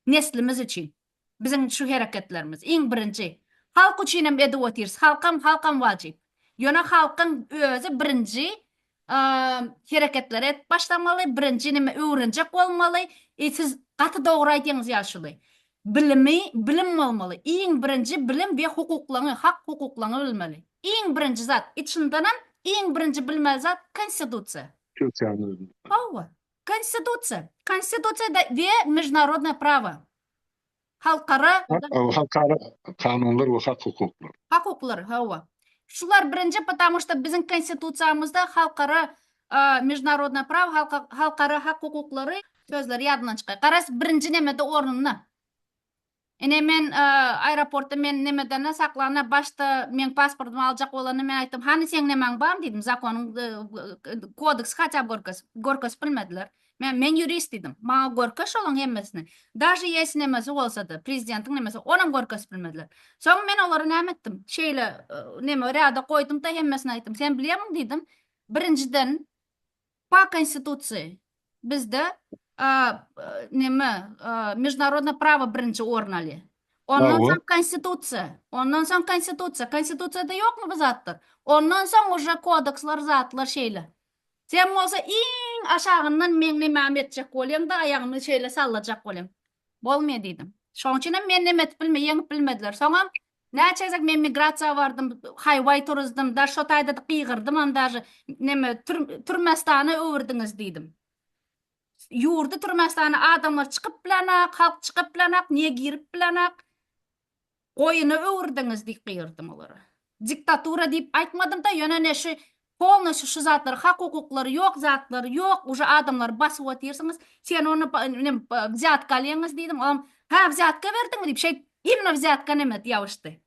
neslimiz üçin. Bizim şu hereketlerimiz iň birinji. Halk üçinem edip otyrs, halkam wajyp. Ýöne halkyň özü birinji hereketler et başlamaly, birinji neme öwrenjek bolmaly. Siz gaty dogry aýdýaňyz ýaşuly. Bilim bolmaly. Iň birinji bilim we hukuklaryny, hak hukuklaryny bilmeli. Iň birinji zat, içindenam iň birinji bilmeli zat konstitusiýa. Hawa. Konstitusiýa. Konstitusiýada we международное право. Halkara
kanunlar we hak hukuklar.
Hukuklar, hawa. Şular birinji, потому что bizim konstitusiýamyzda halkara международное право, halkara hak hukuklary sözleri ýadyndan çyky. Garas birinji nemede ornuna. Ene men aeroportda men nemeden saklana başta men pasportumy aljak bolany men aýtdym, "Hani sen nemäň bar?" diýdim. Zakonyň kodeks hatça gorkas bilmediler. Men jurist idim. Maňa gorkas şolaň hemmesini. Daşy ýesine nemesi bolsa-da, prezidentiň nemesi, onuň gorkas bilmediler. Soň men olary näme etdim? Şeýle neme rada goýdum da hemmesini aýtdym. Sen bilýärmiň diýdim. Birinjiden по конституции bizde международное право birinji ornaly. Ondan soň konstitusiýa. Konstitusiýada ýokmy bu zatlar? Ondan soň уже kodeksler, zatlar şeýle. Sen bolsa iň aşagyndan men neme etjek bolýan da aýagyny şeýle sallajak bolýan. Bolmaýar diýdim. Şoň üçin men neme etip bilmeýän bilmediler. Soňam näçezek men migrasiýa bardym, haýway turizdim, da şo taýda gygyrdım, daşy neme türmestany öwürdiňiz diýdim. Ýurdu türmestany adamlar çykyp bilenak, halk çykyp bilenak, niye girip bilenak? Goýuny öwürdiňiz diýip gyrdım olara. Diktatura diýip aýtmadym da, ýöne näşe polnosy şu zatlar, hak hukuklary ýok, zatlary ýok, uje adamlar basyp otyrsyňyz, sen onu взятка alýaňyz diýdim. Ha, взятка berdiňmi diýip şeýle imno взятка neme ýaşdy.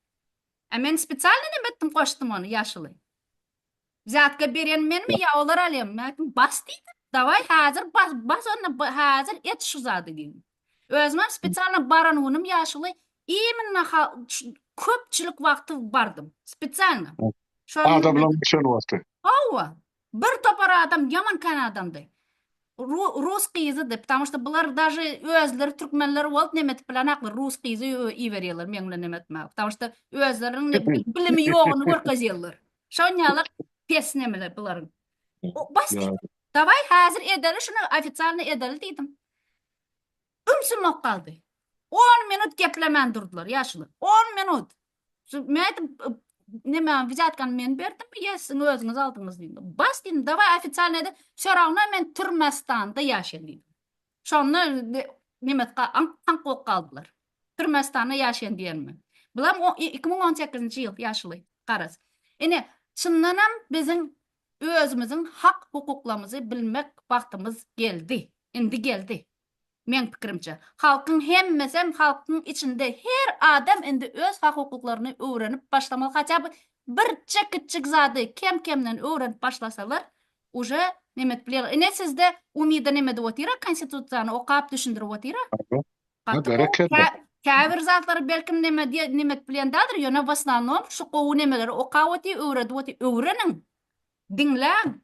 Men spesialny neme etdim, goşdum onu ýaşuly. Взятка beren menmi ýa olar alýam? Men bas diýdim. Davay hazır bas onu hazır et şu zady diýdim. Özüm spesialny baran onum ýaşuly imno köpçülik wagty bardym. Spesialny.
Adamlar şonu wagty.
Hawa. Bir topar adam yaman kan adamdy. Rus gyzydy, потому что bular даже özleri türkmenler bolup nemet bilen akly rus gyzy iberýärler meňle nemetme. Потому что özleriniň bilimi ýogyny görkezýärler. Şonýalyk pes nemeler bularyň. Bas diýdim. Davay hazır edeli, şunu ofitsialny edeli diýdim. Ümsünmek kaldy. 10 minut geplemen durdular ýaşly. 10 minut. Men aýtdym, neme взятка men berdim, ýa-siň özüňiz aldyňyz diýdim. Bas diýdim, davay ofitsialny de, şorawna men türmestanda ýaşaýan diýdim. Şonu nemetkä anqok kaldylar. Türmestanda ýaşaýan diýenmi. Bular 2018-nji ýyl ýaşly. Garas. Ene çyndanam bizim özümizin hak hukuklarımızı bilmek vaktimiz geldi. Indi geldi. Men pikirimçe. Halkın hemmesem halkın içinde her adam indi öz hak hukuklarını öğrenip başlamalı. Haça bir çekitçik zady kem-kemden öğrenip başlasalar, uje nemet bilir. Ne sizde umida nemet otira, konstitusiýany okap düşündirip otira? Käbir zatları belkim nemet bilendadyr, ýöne w основном şu gowy nemeleri okap oty, öwredip oty, öwrenin. Dinleň.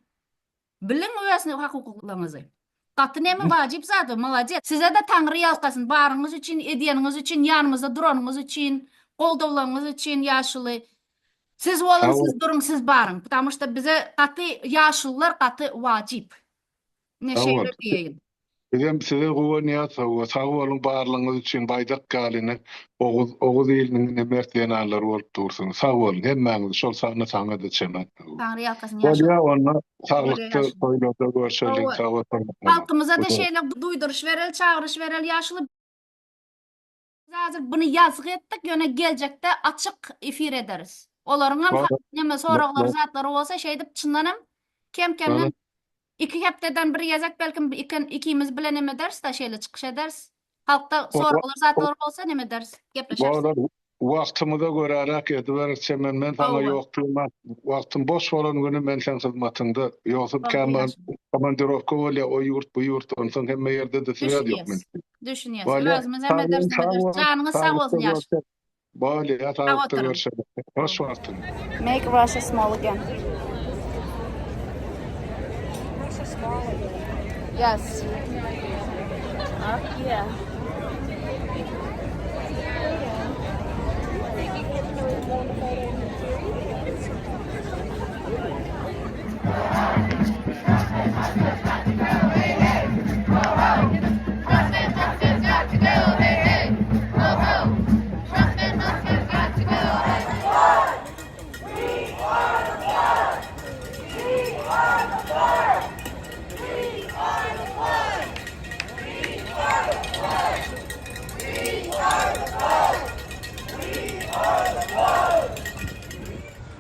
Bilin öýesini hak hukuklaryňyzy. Gaty neme wajyp zady, malajet. Size de Taňry ýalkasyn baryňyz üçin, edýäniňiz üçin, ýanymyzda duranyňyz üçin, goldawlaryňyz üçin ýaşuly. Siz bolun, siz durun, siz baryň. Потому что bize gaty ýaşullar gaty wajyp. Neşeýle diýeýin.
Bizim size goýanýar, sag bolun barlygyňyz üçin baýdak galyny Oğuz eliniň nemertýänler bolup dursun. Sag bolun, hemmäňiz şol sagna saňa da çemet.
Taňry ýalkasyny
Bolýa
ýaşuly.
onu saglyktly toýlarda görşelik saglatmak.
Halkymyza da şeýle duýduruş berel, çağırış berel ýaşuly. Hazır bunu ýazyk etdik, ýöne geljekde açyk efir ederiz. Olaryň hem neme soraglary zatlary bolsa şeýdip çyndanam kem-kemden 2 hepdeden bir ýazak belkim ikimiz bilen neme ders da şeýle çykyş ederiz. Halkda soraglary zatlary bolsa neme ders gepleşeriz.
Wagtymyza görärak edber çemen men taňa ýokdurma. Wagtym boş bolan güni men sen hyzmatynda ýoksup komandirovka bolýa o ýurt bu ýurt onsoň hemme ýerde de süýär ýok men.
Düşünýäs. Özümiz hemme dersine janyňyz sag bolsun ýaş.
Böyle
Sağ
yatağı
oturun.
görüşelim. Hoş vaktın.
Make Russia small again.
Russia small again.
Yes. Yeah.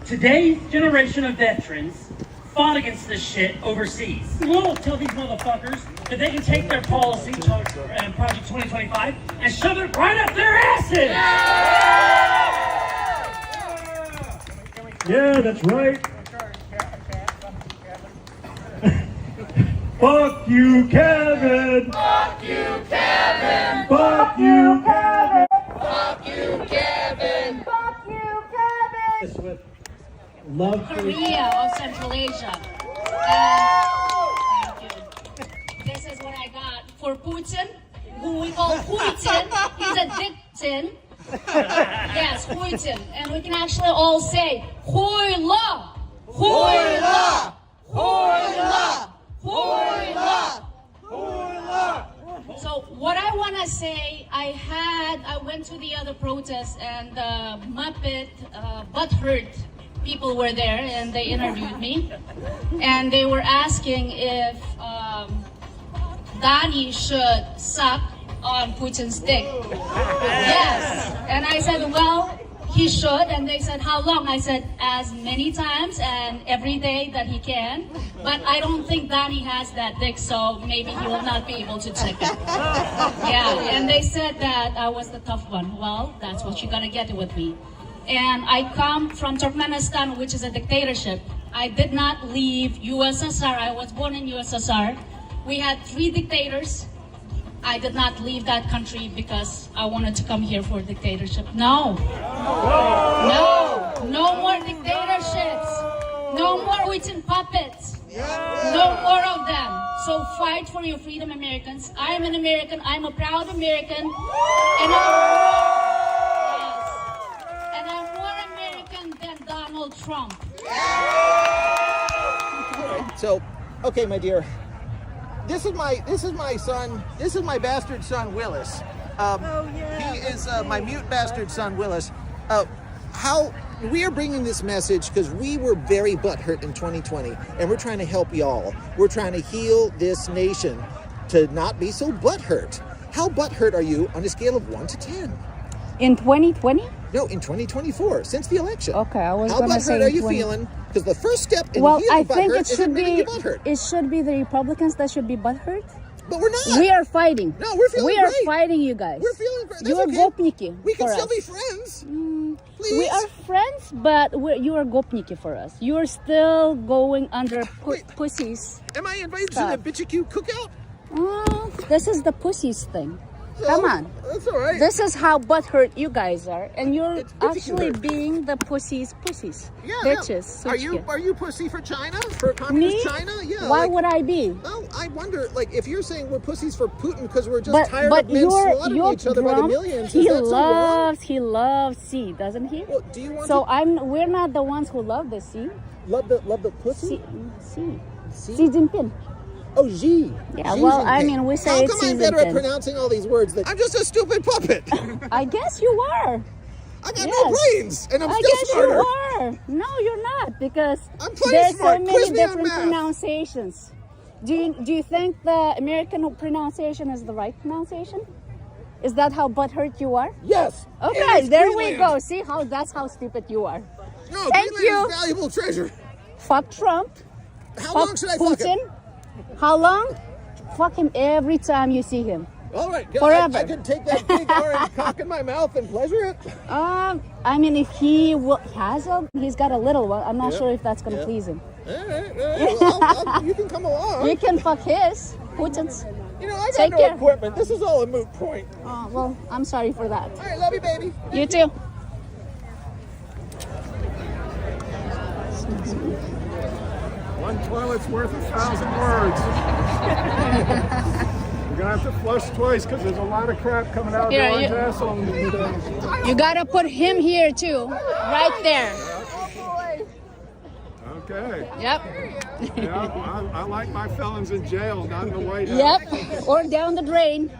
Today's generation of veterans fought against this shit overseas. We'll tell these motherfuckers that they can take their policy, Project 2025, and shove it right up their asses! Yeah, that's right. Fuck you, Kevin! Fuck you, Kevin! Fuck you, Kevin! Fuck you, Kevin!
Fuck you, Kevin!
This with love for
Korea of Central Asia. Thank you. This is what I got for Putin, who we call Putin. He's a dictin. Yes, Putin. And we can actually all say, Hoyla! Hoyla! Hoyla! Hoyla! So what I want to say, I went to the other protests and Muppet Butthurt people were there and they interviewed me and they were asking if Donnie should suck on Putin's dick. Yes, and I said, well, he should, and they said, how long? I said, as many times and every day that he can, but I don't think Donnie has that dick, so maybe he will not be able to check it. Yeah, and they said that I was the tough one. Well, that's what you're gonna get with me. And I come from Turkmenistan, which is a dictatorship. I did not leave USSR. I was born in USSR. We had 3 dictators. I did not leave that country because I wanted to come here for dictatorship. No. No. No more dictatorships. No more Putin puppets. No more of them. So fight for your freedom, Americans. I am an American. I'm a proud American. And I'm more American than Donald Trump.
So, okay, my dear, this is my son. This is my bastard son, Willis. He is my mute bastard son, Willis. How we are bringing this message because we were very butthurt in 2020, and we're trying to help y'all. We're trying to heal this nation to not be so butthurt. How butthurt are you on a scale of 1 to 10?
In 2020?
No, in 2024, since the election.
Okay, I was
How
gonna say
butthurt are
in
you
20.
feeling? Because the first step in
Well,
healing
I think
butthurt
it
is
should
admitting
be
you're butthurt.
it should be the Republicans that should be butthurt.
But we're not.
We are fighting.
No, we're feeling
We are
great.
fighting, you guys.
We're feeling great.
You are
That's
gopniki
We can
for
still
us.
be friends. Please.
We are friends, but you are gopniki for us. You are still going under
Wait.
pussies.
Am I invited
Stop.
to the BitchQ cookout?
Oh, this is the pussies thing. Come on.
That's all right.
This is how butthurt you guys are, and you're
It's bitchy
actually
hurt.
being the pussies,
yeah,
bitches.
Yeah.
suchki.
Are you pussy for China? For communist
Me?
China? Yeah.
Why
like,
would I be?
Well, I wonder, like, if you're saying we're pussies for Putin because we're just
But
tired of men slaughtering
you're
each other by the
Trump,
millions,
he
is that so wrong?
loves sea, doesn't he?
Well, do you want
So
to
we're not the ones who love the sea.
love the pussy?
Sea.
See?
Xi Jinping.
Oh, Xi.
Yeah,
Xi
well, I
Jinping.
mean, we say
How
it's
come I'm
Xi
better at
Jinping.
pronouncing all these words? I'm just a stupid puppet.
I guess you are.
I got no
Yes.
brains, and I'm
I
still
guess
smarter.
you are. No, you're not, because
I'm plenty
there's
smart.
so
Quiz
many
me on
different
math.
pronunciations. Do you think the American pronunciation is the right pronunciation? Is that how butthurt you are?
Yes. And
Okay,
it's
there we
Greenland.
go. See that's how stupid you are.
No,
Thank
Greenland
you.
is valuable treasure.
Fuck Trump.
How
Fuck
long should I fuck
Putin.
him?
How long? Fuck him every time you see him.
All right,
Forever.
I could take that big orange cock in my mouth and pleasure it.
I mean, if he's got a little one. I'm not
Yeah.
sure if that's gonna
Yeah.
please him.
All right. Well, you can come along.
You can fuck his Putin's.
You know, I got
Take
no
care.
equipment. This is all a moot point.
Oh, well, I'm sorry for that.
All right, love you, baby.
You too.
One toilet's worth 1,000 words. You're gonna have to flush twice because there's a lot of crap coming out of
Here,
George's
you-
asshole these days.
You gotta put him here too, right there.
Okay.
Yep.
Yeah, I like my felons in jail, not in the White House.
Yep. Or down the drain.